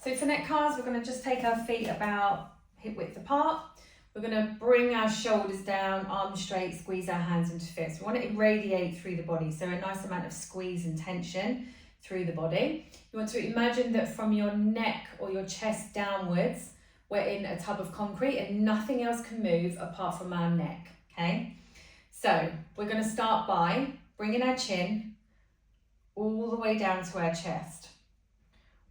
So for neck cars, we're going to just take our feet about hip width apart. We're going to bring our shoulders down, arms straight, squeeze our hands into fists. We want to irradiate through the body, so a nice amount of squeeze and tension through the body. You want to imagine that from your neck or your chest downwards, we're in a tub of concrete and nothing else can move apart from our neck, okay? So we're going to start by bringing our chin all the way down to our chest.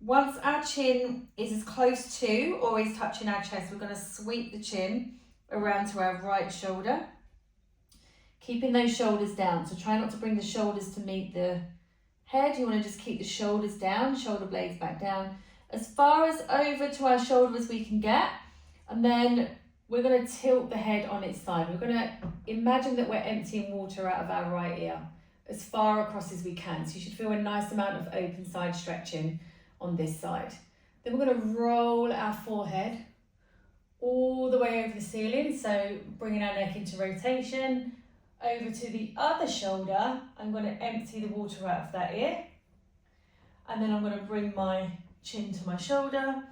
Once our chin is as close to or is touching our chest, we're going to sweep the chin around to our right shoulder, keeping those shoulders down. So try not to bring the shoulders to meet the head. You want to just keep the shoulders down, shoulder blades back down, as far as over to our shoulder as we can get. And then we're going to tilt the head on its side. We're going to imagine that we're emptying water out of our right ear as far across as we can. So you should feel a nice amount of open side stretching on this side. Then we're going to roll our forehead all the way over the ceiling, so bringing our neck into rotation. Over to the other shoulder, I'm going to empty the water out of that ear, and then I'm going to bring my chin to my shoulder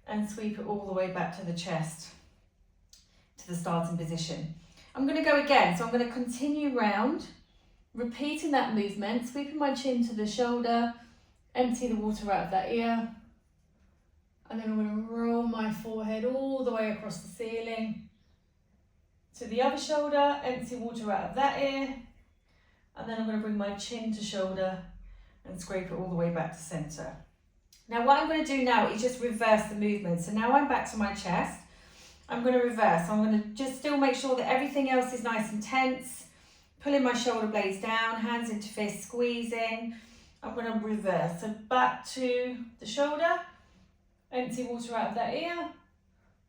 and sweep it all the way back to the chest, to the starting position. I'm going to go again, so I'm going to continue round, repeating that movement, sweeping my chin to the shoulder, empty the water out of that ear, and then I'm going to roll my forehead all the way across the ceiling to the other shoulder, empty water out of that ear, and then I'm going to bring my chin to shoulder and scrape it all the way back to centre. Now what I'm going to do now is just reverse the movement. So now I'm back to my chest. I'm going to reverse. I'm going to just still make sure that everything else is nice and tense, pulling my shoulder blades down, hands into fists, squeezing. I'm going to reverse, so back to the shoulder, empty water out of that ear,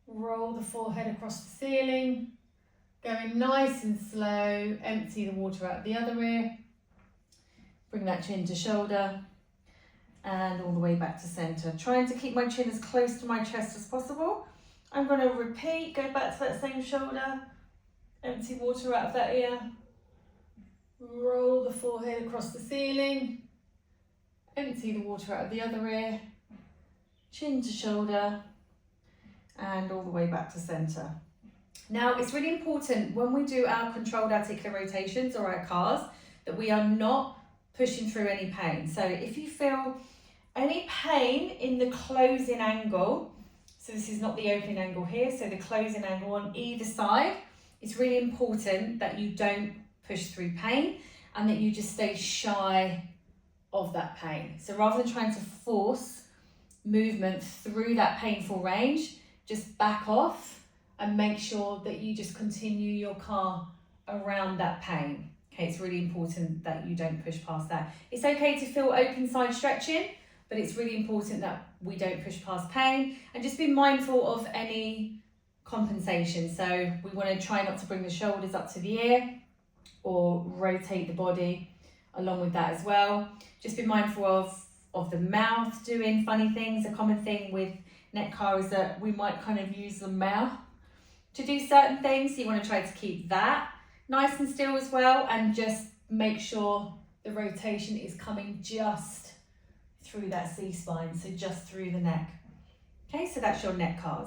roll the forehead across the ceiling, going nice and slow, empty the water out of the other ear, bring that chin to shoulder, and all the way back to centre. Trying to keep my chin as close to my chest as possible. I'm going to repeat, go back to that same shoulder, empty water out of that ear, roll the forehead across the ceiling, empty the water out of the other ear, chin to shoulder, and all the way back to centre. Now, it's really important when we do our controlled articular rotations or our cars that we are not pushing through any pain. So if you feel any pain in the closing angle, so this is not the opening angle here, so the closing angle on either side, it's really important that you don't push through pain and that you just stay shy of that pain. So rather than trying to force movement through that painful range, just back off and make sure that you just continue your car around that pain. Okay, it's really important that you don't push past that. It's okay to feel open side stretching, but it's really important that we don't push past pain, and just be mindful of any compensation. So we want to try not to bring the shoulders up to the ear or rotate the body along with that as well. Just be mindful of the mouth doing funny things. A common thing with neck car is that we might kind of use the mouth to do certain things. So you want to try to keep that nice and still as well, and just make sure the rotation is coming just through that C-spine, so just through the neck. Okay, so that's your neck cars.